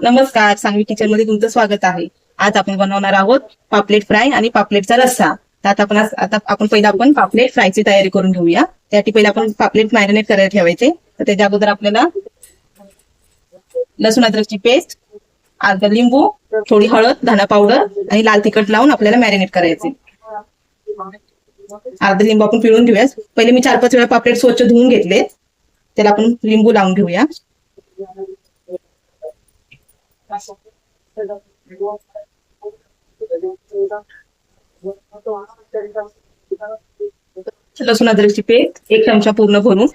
नमस्कार, सांगवी किचन मध्ये तुमचं स्वागत आहे. आज आपण बनवणार आहोत पापलेट फ्राय आणि पापलेटचा रस्सा. तर आता आपण पहिला पापलेट फ्रायची तयारी करून घेऊया. त्यासाठी पहिला आपण पापलेट मॅरिनेट करायला ठेवायचे. तर त्याच्या अगोदर आपल्याला लसूण अद्रकची पेस्ट, अर्धा लिंबू, थोडी हळद, धना पावडर आणि लाल तिखट लावून आपल्याला मॅरिनेट करायचे. अर्धा लिंबू आपण पिळून घेऊया. पहिले मी 4-5 वेळा पापलेट स्वच्छ धुवून घेतले. त्याला आपण लिंबू लावून घेऊया. लसूण अद्रकची पेस्ट 1 चमचा पूर्ण भरून,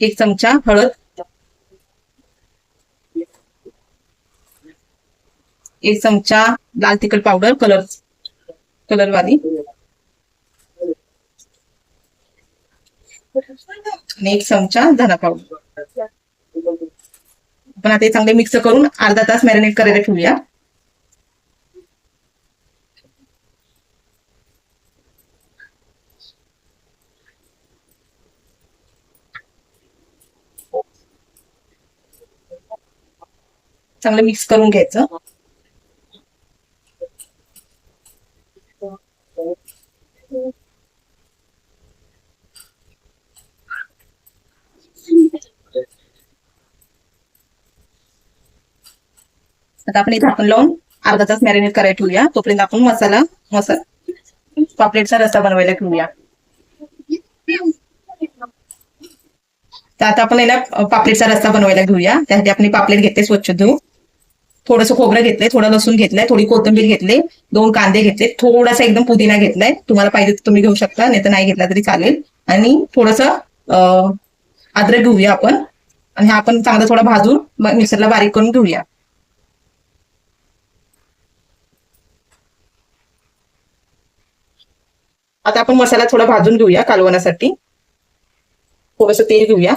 1 चमचा हळद, 1 चमचा लाल तिखट पावडर कलरवाली आणि 1 चमचा धना पावडर. आपण आता हे चांगले मिक्स करून अर्धा तास मॅरिनेट करायला ठेवूया. चांगलं मिक्स करून घ्यायचं. आता आपण हे झाकण लावून अर्धा तास मॅरिनेट करायला ठेवूया. तोपर्यंत आपण मसाला पापलेटचा रस्सा बनवायला ठेवूया. तर आता आपण याला पापलेटचा रस्सा बनवायला घेऊया. त्यासाठी आपण पापलेट घेतले स्वच्छ धुवून, थोडंसं खोबरं घेतलंय, थोडं लसूण घेतलंय, थोडी कोथिंबीर घेतले, 2 कांदे घेतले, थोडासा एकदम पुदिना घेतलाय. तुम्हाला पाहिजे तर तुम्ही घेऊ शकता, नाही तर नाही घेतला तरी चालेल. आणि थोडंसं अद्रक घेऊया आपण, आणि हा आपण चांगला थोडा भाजून मिक्सरला बारीक करून घेऊया. आता आपण मसाला थोडा भाजून घेऊया कालवण्यासाठी. थोडंसं तेल घेऊया.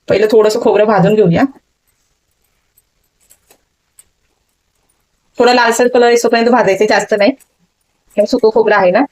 पहिलं थोडंसं खोबरं भाजून घेऊया. थोडा लालसर कलर येईपर्यंत भाजायचे, जास्त नाही. हे सुकं खोबरं आहे ना.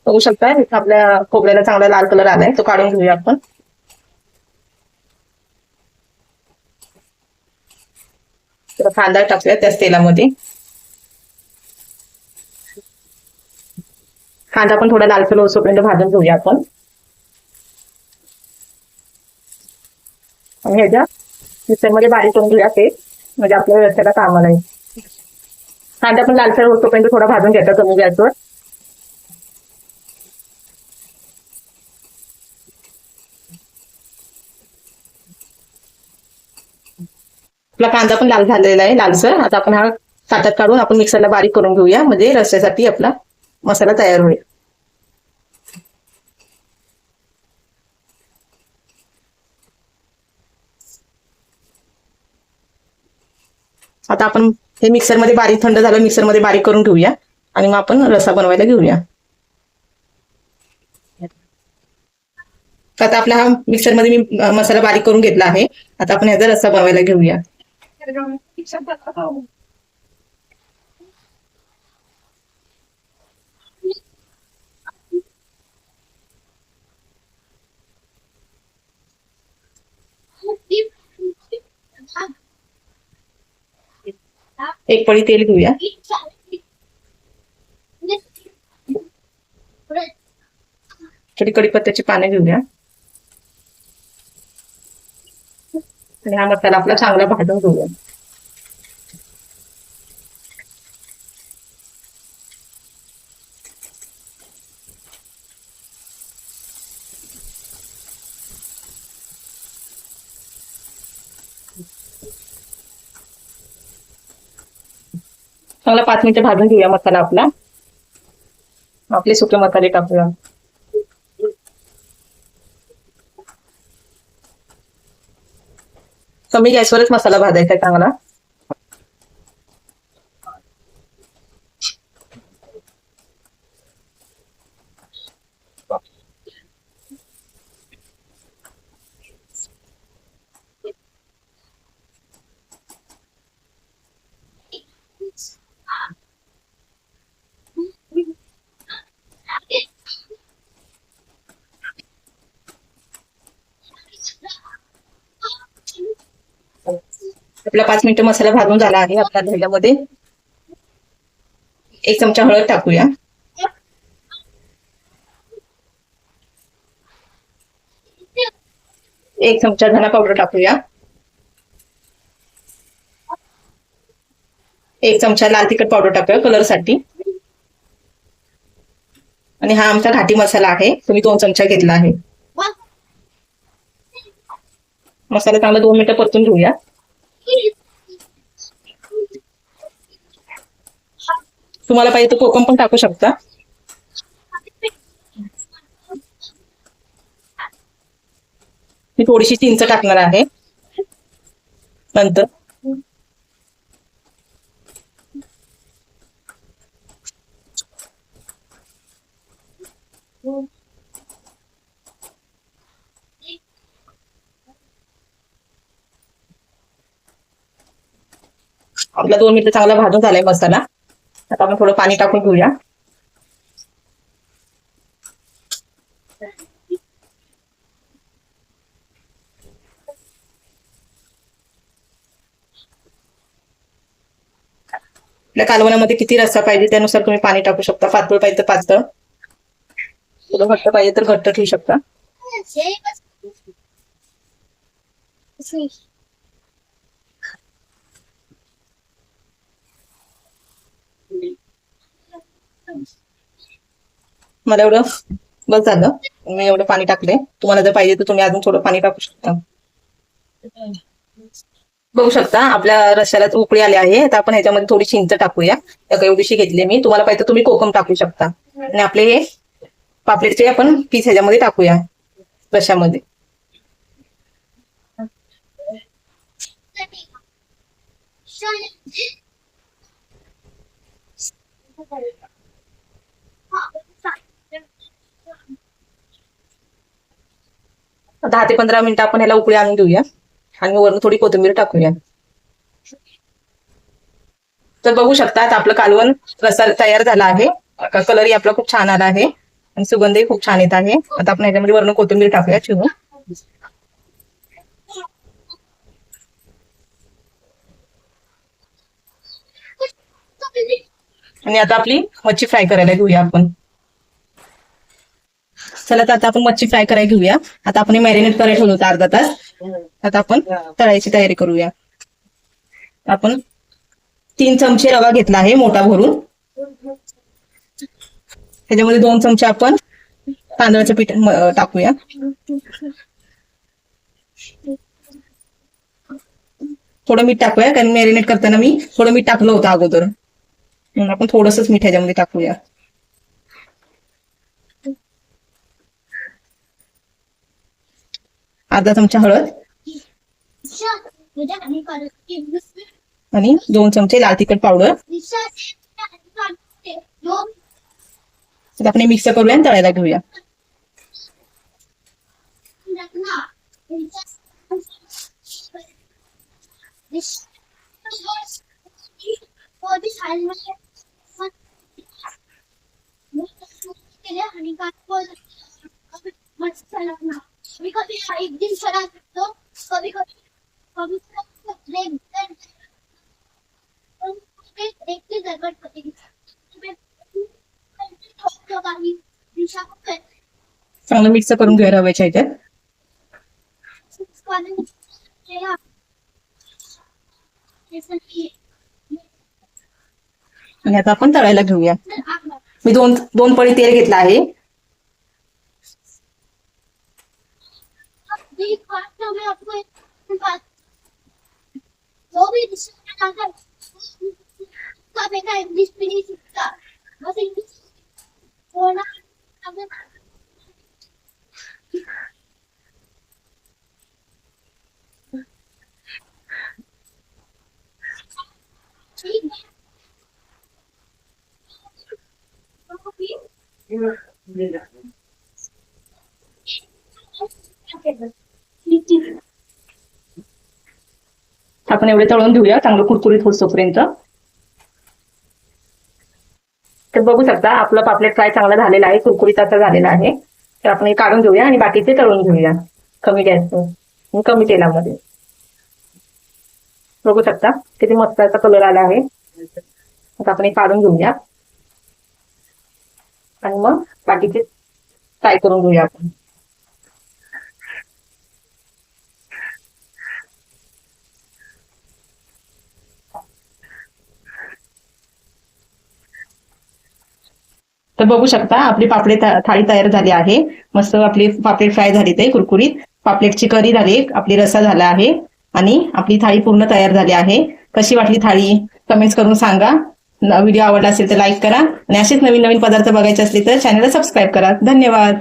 बघू शकता आपल्या खोबऱ्याला चांगला लाल कलर आलाय, तो काढून घेऊया आपण. तर कांदा टाकूया त्याच तेलामध्ये. कांदा पण थोडा लालसर होईपर्यंत भाजून घेऊया आपण. आणि ह्याच्या मिक्सरमध्ये बारीक करून घेऊया ते, म्हणजे आपल्या रस्त्याला कामाला येईल. कांदा पण लालसर होईपर्यंत थोडा भाजून घ्यायचा कमी गॅसवर. आपला कांदा पण लाल झालेला आहे, लालसर. आता आपण हा ताटात काढून आपण मिक्सरला बारीक करून घेऊया, म्हणजे रस्स्यासाठी आपला मसाला तयार होईल. आता आपण हे मिक्सरमध्ये बारीक, थंड झालं मिक्सरमध्ये बारीक करून घेऊया, आणि मग आपण रस्सा बनवायला घेऊया. आता आपला हा मिक्सरमध्ये मी मसाला बारीक करून घेतला आहे. आता आपण याचा रस्सा बनवायला घेऊया. एक पळी तेल घेऊया. थोडी कढीपत्त्याची पाने घेऊया. आणि हा मसाला आपला चांगला भाजून घेऊया. चांगला 5 मिनिटं भाजून घेऊया मसाला आपला. आपले सुके मसाले टाकूया. कमी गॅसवरच मसाला भाजायचा चांगला. आपला 5 मिनिटं मसाला भाजून झाला आहे. आपल्या दह्यामध्ये 1 चमचा हळद टाकूया. 1 चमचा धना पावडर टाकूया. 1 चमचा लाल तिखट पावडर टाकूया कलर साठी. आणि हा आमचा घाटी मसाला आहे, तुम्ही 2 चमचा घेतला आहे. मसाला चांगला 2 मिनिटं परतून घेऊया. तुम्हाला पाहिजे तर कोकम पण टाकू शकता. मी थोडीशी चिंच टाकणार आहे नंतर. आपला 2 मिनिटं चांगला भाजून झालाय मसाला. आता आपण थोडं पाणी टाकून घेऊया. आपल्या कालवणामध्ये किती रस्सा पाहिजे त्यानुसार तुम्ही पाणी टाकू शकता. पातळ पाहिजे तर पातळ, थोडं घट्ट पाहिजे तर घट्ट ठेवू शकता. मला एवढं बस झालं. मी एवढं पाणी टाकले. तुम्हाला जर पाहिजे तर तुम्ही अजून थोडं पाणी टाकू शकता. बघू शकता आपल्या रश्श्याला उकळी आली आहे. आता आपण ह्याच्यामध्ये थोडी चिंच टाकूया. एवढीशी घेतली मी. तुम्हाला पाहिजे तर तुम्ही कोकम टाकू शकता. आणि आपले हे पापलेटचे आपण पीस ह्याच्यामध्ये टाकूया रश्श्यामध्ये. दहा ते 15 मिनिटं आपण ह्याला उकळी आणून देऊया. आणि वरून थोडी कोथिंबीर टाकूया. तर बघू शकता आपलं कालवण रस्सा तयार झाला आहे. कलरही आपला खूप छान आला आहे आणि सुगंधही खूप छान येत आहे. आता आपण ह्याच्यामध्ये वरून कोथिंबीर टाकूया चिरून. आणि आता आपली मच्छी फ्राय करायला घेऊया आपण. चला तर आता आपण मच्छी फ्राय करायला घेऊया. आता आपण मॅरिनेट करायला ठेवलं होतं अर्धा तास. आता आपण तळायची तयारी करूया. आपण 3 चमचे रवा घेतला आहे मोठा भरून. त्याच्यामध्ये 2 चमचे आपण तांदळाचं पीठ टाकूया. थोडं मीठ टाकूया कारण मॅरिनेट करताना मी थोडं मीठ टाकलं होतं अगोदर, म्हणून आपण थोडंसंच मीठ ह्याच्यामध्ये टाकूया. अर्धा चमचा हळद आणि 2 चमचे लाल तिखट पावडर. आपण मिक्स करूया आणि तळायला घेऊया. कभी कभी एक दिन चला तो कभी कभी कभी देखते गड़बड़ होती चांगलं मिक्स करून घ्या रव्याच्या ह्याच्यात. आणि आता आपण तळायला घेऊया. मी दोन पळी तेल घेतलं आहे. आपण एवढे तळून घेऊया चांगलं कुरकुरीत होईपर्यंत. तर बघू शकता आपलं पापलेट फ्राय चांगला झालेला आहे, कुरकुरीत असा झालेला आहे. तर आपण हे काढून घेऊया आणि बाकीचे तळून घेऊया कमी गॅसवर कमी तेलामध्ये. बघू शकता किती मस्त असा कलर आला आहे. आता आपण हे काढून घेऊया आणि मग बाकीचे फ्राय करून घेऊया आपण. तर बघू शकता आपली पापलेट थाळी तयार झाली आहे. मस्त आपली पापलेट फ्राय झाली ते कुरकुरीत. पापलेटची करी झाली, आपली रस्सा झाला आहे आणि आपली थाळी पूर्ण तयार झाली आहे. कशी वाटली थाळी कमेंट्स करून सांगा. व्हिडिओ आवडला असेल तर लाईक करा आणि असेच नवीन नवीन पदार्थ बघायचे असले तर चॅनलला सबस्क्राईब करा. धन्यवाद.